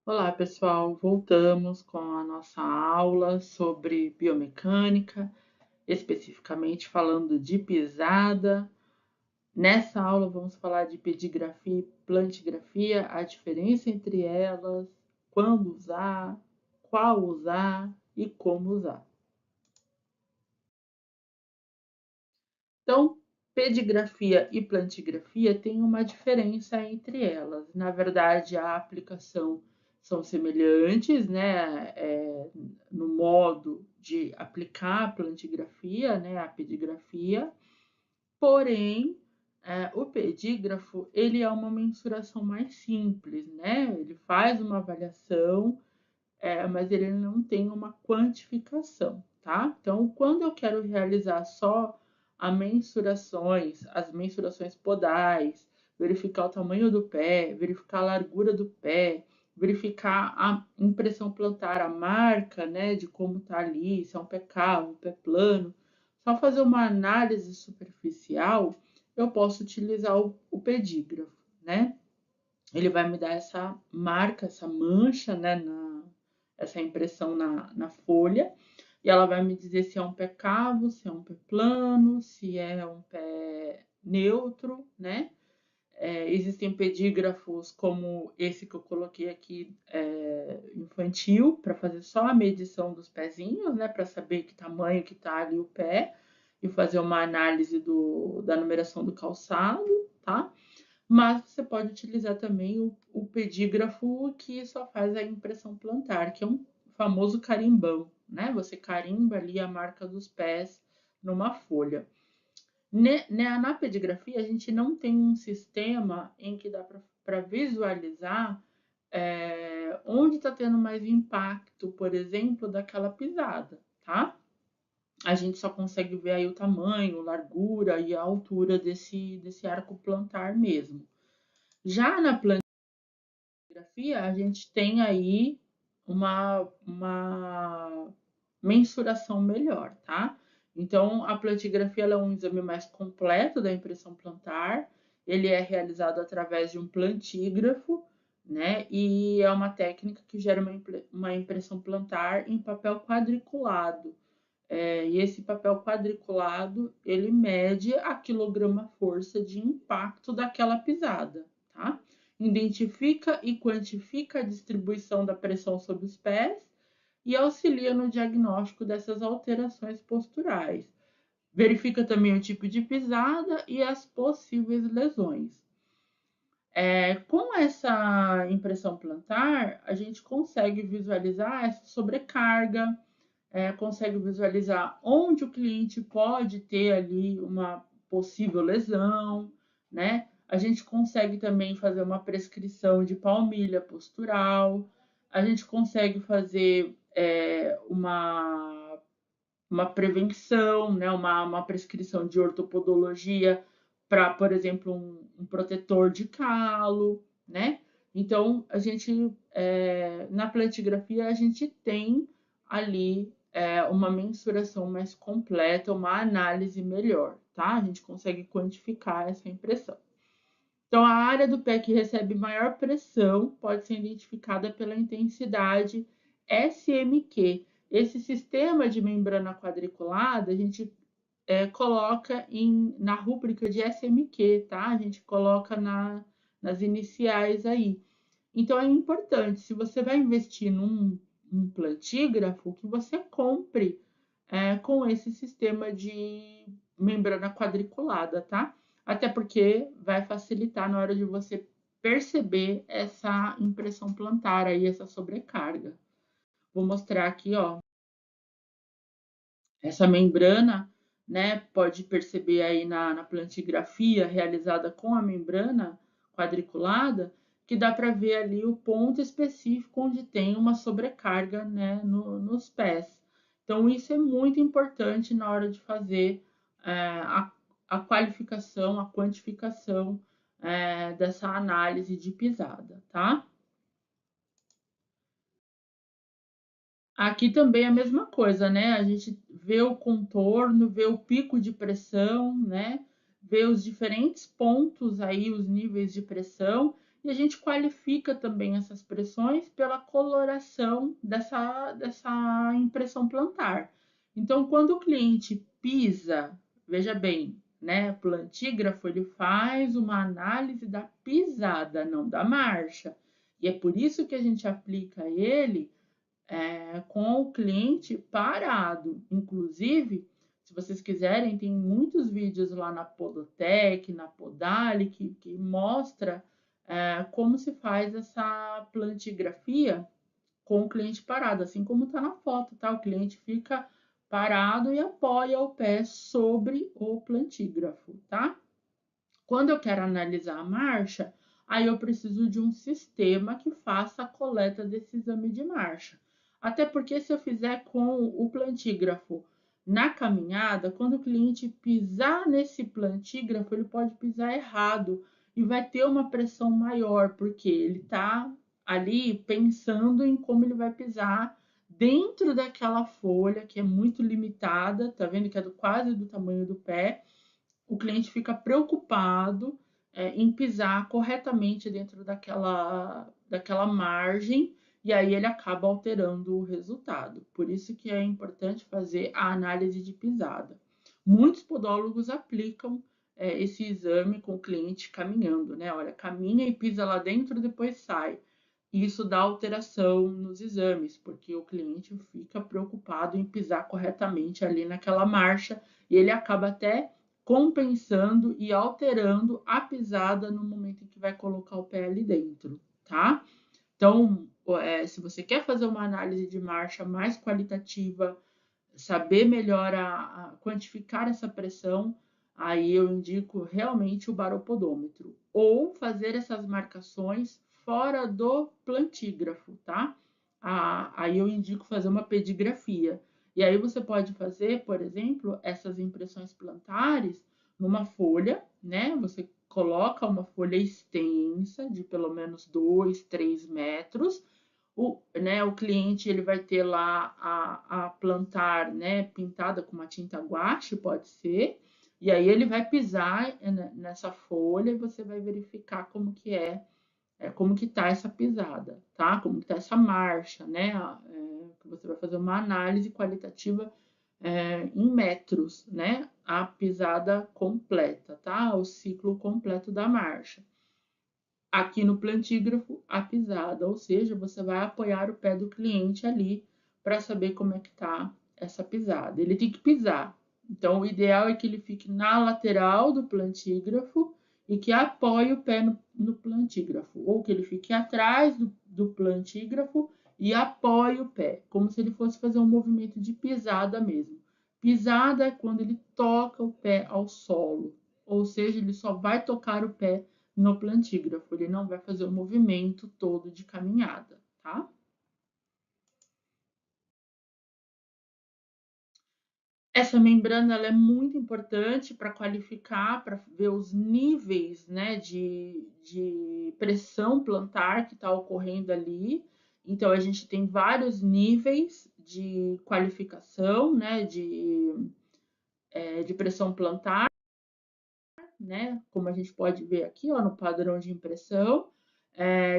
Olá, pessoal. Voltamos com a nossa aula sobre biomecânica, especificamente falando de pisada. Nessa aula vamos falar de pedigrafia e plantigrafia, a diferença entre elas, quando usar, qual usar e como usar. Então, pedigrafia e plantigrafia têm uma diferença entre elas. Na verdade, a aplicação são semelhantes, né? No modo de aplicar a plantigrafia, né? A pedigrafia, porém, o pedígrafo ele é uma mensuração mais simples, né? Ele faz uma avaliação, mas ele não tem uma quantificação, tá? Então, quando eu quero realizar só as mensurações podais, verificar o tamanho do pé, verificar a largura do pé, verificar a impressão plantar, a marca, né, de como tá ali, se é um pé cavo, pé plano, só fazer uma análise superficial, eu posso utilizar o pedígrafo, né? Ele vai me dar essa marca, essa mancha, né, essa impressão na folha, e ela vai me dizer se é um pé cavo, se é um pé plano, se é um pé neutro, né? Existem pedígrafos como esse que eu coloquei aqui, infantil, para fazer só a medição dos pezinhos, né? Para saber que tamanho que tá ali o pé e fazer uma análise da numeração do calçado, tá? Mas você pode utilizar também o pedígrafo que só faz a impressão plantar, que é um famoso carimbão, né? Você carimba ali a marca dos pés numa folha. Na pedigrafia, a gente não tem um sistema em que dá para visualizar onde está tendo mais impacto, por exemplo, daquela pisada, tá? A gente só consegue ver aí o tamanho, largura e a altura desse arco plantar mesmo. Já na plantigrafia, a gente tem aí uma mensuração melhor, tá? Então, a plantigrafia é um exame mais completo da impressão plantar. Ele é realizado através de um plantígrafo, né? E é uma técnica que gera uma impressão plantar em papel quadriculado. E esse papel quadriculado, ele mede a quilograma-força de impacto daquela pisada, tá? Identifica e quantifica a distribuição da pressão sobre os pés e auxilia no diagnóstico dessas alterações posturais. Verifica também o tipo de pisada e as possíveis lesões. Com essa impressão plantar, a gente consegue visualizar essa sobrecarga, consegue visualizar onde o cliente pode ter ali uma possível lesão, né? A gente consegue também fazer uma prescrição de palmilha postural, a gente consegue fazer uma prevenção, né? Uma prescrição de ortopodologia para, por exemplo, um protetor de calo, né? Então, na plantigrafia, a gente tem ali uma mensuração mais completa, uma análise melhor, tá? A gente consegue quantificar essa impressão. Então, a área do pé que recebe maior pressão pode ser identificada pela intensidade SMQ. Esse sistema de membrana quadriculada, a gente coloca na rúbrica de SMQ, tá? A gente coloca nas iniciais aí. Então, é importante, se você vai investir num plantígrafo, que você compre com esse sistema de membrana quadriculada, tá? Até porque vai facilitar na hora de você perceber essa impressão plantar aí, essa sobrecarga. Vou mostrar aqui, ó, essa membrana, né? Pode perceber aí na plantigrafia realizada com a membrana quadriculada, que dá para ver ali o ponto específico onde tem uma sobrecarga, né, nos pés. Então, isso é muito importante na hora de fazer a qualificação, a quantificação dessa análise de pisada, tá? Aqui também é a mesma coisa, né? A gente vê o contorno, vê o pico de pressão, né? Vê os diferentes pontos aí, os níveis de pressão, e a gente qualifica também essas pressões pela coloração dessa impressão plantar. Então, quando o cliente pisa, veja bem, né, o plantígrafo ele faz uma análise da pisada, não da marcha. E é por isso que a gente aplica ele com o cliente parado. Inclusive, se vocês quiserem, tem muitos vídeos lá na Podotec, na Podali, que mostra como se faz essa plantigrafia com o cliente parado, assim como está na foto, tá? O cliente fica parado e apoia o pé sobre o plantígrafo, tá? Quando eu quero analisar a marcha, aí eu preciso de um sistema que faça a coleta desse exame de marcha. Até porque se eu fizer com o plantígrafo na caminhada, quando o cliente pisar nesse plantígrafo, ele pode pisar errado e vai ter uma pressão maior, porque ele está ali pensando em como ele vai pisar dentro daquela folha que é muito limitada, tá vendo que é quase do tamanho do pé. O cliente fica preocupado em pisar corretamente dentro daquela margem e aí ele acaba alterando o resultado. Por isso que é importante fazer a análise de pisada. Muitos podólogos aplicam esse exame com o cliente caminhando, né? Olha, caminha e pisa lá dentro, depois sai. Isso dá alteração nos exames, porque o cliente fica preocupado em pisar corretamente ali naquela marcha e ele acaba até compensando e alterando a pisada no momento em que vai colocar o pé ali dentro, tá? Então, se você quer fazer uma análise de marcha mais qualitativa, saber melhor quantificar essa pressão, aí eu indico realmente o baropodômetro. Ou fazer essas marcações fora do plantígrafo, tá? Aí eu indico fazer uma pedigrafia. E aí você pode fazer, por exemplo, essas impressões plantares numa folha, né? Você coloca uma folha extensa de pelo menos 2, 3 metros. O cliente ele vai ter lá a plantar, né, pintada com uma tinta guache, pode ser, e aí ele vai pisar nessa folha e você vai verificar como que como que tá essa pisada, tá? Como que tá essa marcha, né? Você vai fazer uma análise qualitativa em metros, né? A pisada completa, tá? O ciclo completo da marcha. Aqui no plantígrafo, a pisada, ou seja, você vai apoiar o pé do cliente ali para saber como é que tá essa pisada. Ele tem que pisar. Então, o ideal é que ele fique na lateral do plantígrafo e que apoie o pé no plantígrafo, ou que ele fique atrás do plantígrafo e apoie o pé, como se ele fosse fazer um movimento de pisada mesmo. Pisada é quando ele toca o pé ao solo, ou seja, ele só vai tocar o pé no plantígrafo, ele não vai fazer o movimento todo de caminhada, tá? Essa membrana ela é muito importante para qualificar, para ver os níveis, né, de pressão plantar que está ocorrendo ali. Então, a gente tem vários níveis de qualificação, né, de pressão plantar, né, como a gente pode ver aqui, ó, no padrão de impressão.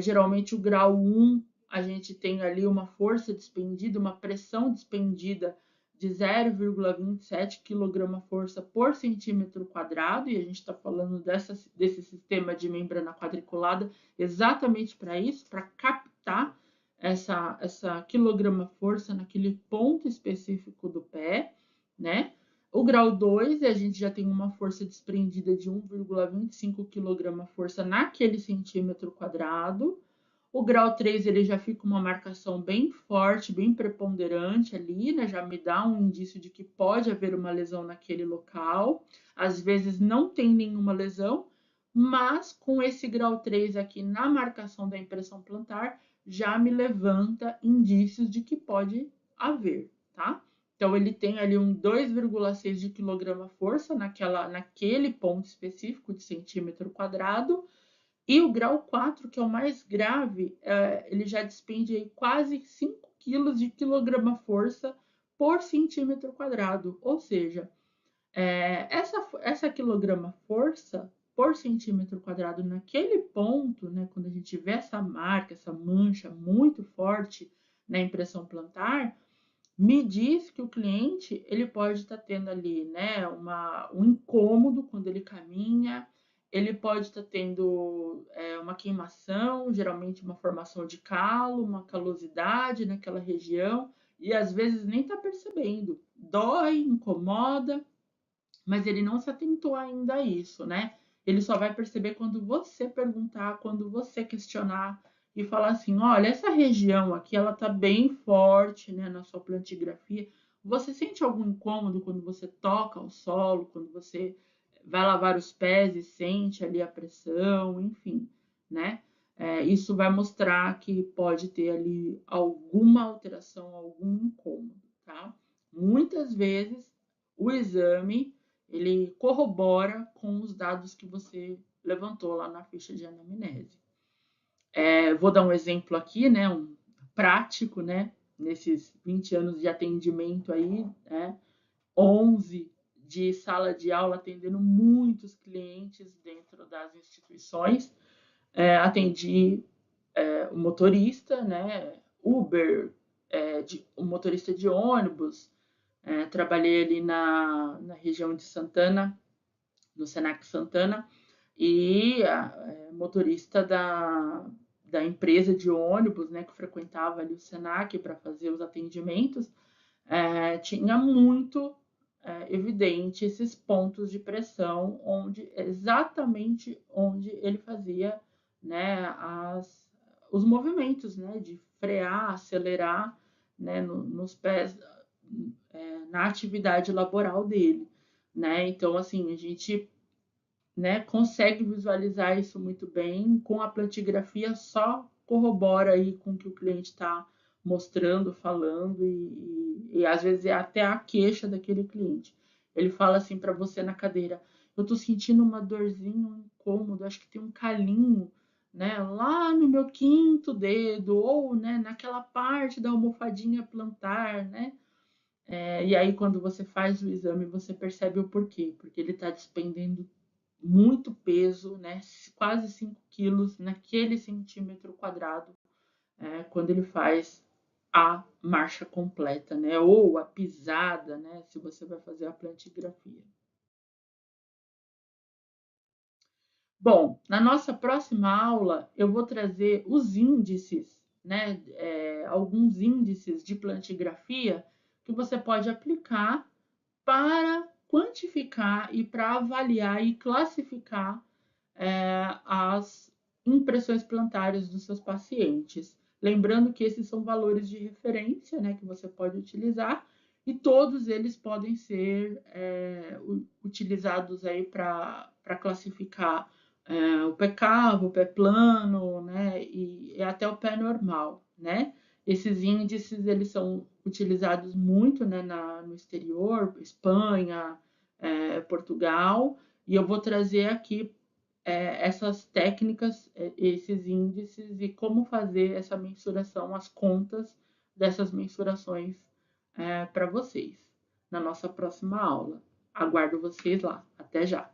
Geralmente, o grau 1, a gente tem ali uma força despendida, uma pressão despendida de 0,27 kg-força por centímetro quadrado, e a gente está falando desse sistema de membrana quadriculada exatamente para isso, para captar essa quilograma-força naquele ponto específico do pé, né? O grau 2, a gente já tem uma força desprendida de 1,25 kg-força naquele centímetro quadrado. O grau 3, ele já fica uma marcação bem forte, bem preponderante ali, né? Já me dá um indício de que pode haver uma lesão naquele local. Às vezes não tem nenhuma lesão, mas com esse grau 3 aqui na marcação da impressão plantar, já me levanta indícios de que pode haver, tá? Então, ele tem ali um 2,6 de quilograma-força naquele ponto específico de centímetro quadrado. E o grau 4, que é o mais grave, ele já despende aí quase 5 quilos de quilograma-força por centímetro quadrado. Ou seja, essa quilograma-força, por centímetro quadrado naquele ponto, né, quando a gente vê essa marca, essa mancha muito forte na impressão plantar, me diz que o cliente ele pode estar tendo ali, né, um incômodo quando ele caminha, ele pode estar tendo uma queimação, geralmente uma formação de calo, uma calosidade naquela região, e às vezes nem está percebendo. Dói, incomoda, mas ele não se atentou ainda a isso, né? Ele só vai perceber quando você perguntar, quando você questionar e falar assim, olha, essa região aqui, ela tá bem forte, né, na sua plantigrafia. Você sente algum incômodo quando você toca o solo, quando você vai lavar os pés e sente ali a pressão, enfim, né? Isso vai mostrar que pode ter ali alguma alteração, algum incômodo, tá? Muitas vezes o exame ele corrobora com os dados que você levantou lá na ficha de anamnese. Vou dar um exemplo aqui, né, um prático, né, nesses 20 anos de atendimento aí, né, 11 de sala de aula atendendo muitos clientes dentro das instituições. Atendi o motorista, né, Uber, o motorista de ônibus, trabalhei ali na região de Santana, no Senac Santana, e motorista da empresa de ônibus, né, que frequentava ali o Senac para fazer os atendimentos, tinha muito evidente esses pontos de pressão, exatamente onde ele fazia, né, os movimentos, né, de frear, acelerar, né, nos pés, na atividade laboral dele, né? Então, assim, a gente, né, consegue visualizar isso muito bem com a plantigrafia, só corrobora aí com o que o cliente está mostrando, falando e às vezes é até a queixa daquele cliente. Ele fala assim para você na cadeira: eu tô sentindo uma dorzinha, um incômodo, acho que tem um calinho, né, lá no meu quinto dedo ou, né, naquela parte da almofadinha plantar, né? E aí, quando você faz o exame, você percebe o porquê, porque ele está despendendo muito peso, né? Quase 5 quilos naquele centímetro quadrado, quando ele faz a marcha completa, né? Ou a pisada, né? Se você vai fazer a plantigrafia. Bom, na nossa próxima aula, eu vou trazer os índices, né? Alguns índices de plantigrafia que você pode aplicar para quantificar e para avaliar e classificar as impressões plantares dos seus pacientes. Lembrando que esses são valores de referência, né, que você pode utilizar e todos eles podem ser utilizados aí para classificar o pé cavo, o pé plano, né, e até o pé normal, né? Esses índices eles são utilizados muito, né, no exterior, Espanha, Portugal, e eu vou trazer aqui essas técnicas, esses índices e como fazer essa mensuração, as contas dessas mensurações para vocês na nossa próxima aula. Aguardo vocês lá. Até já!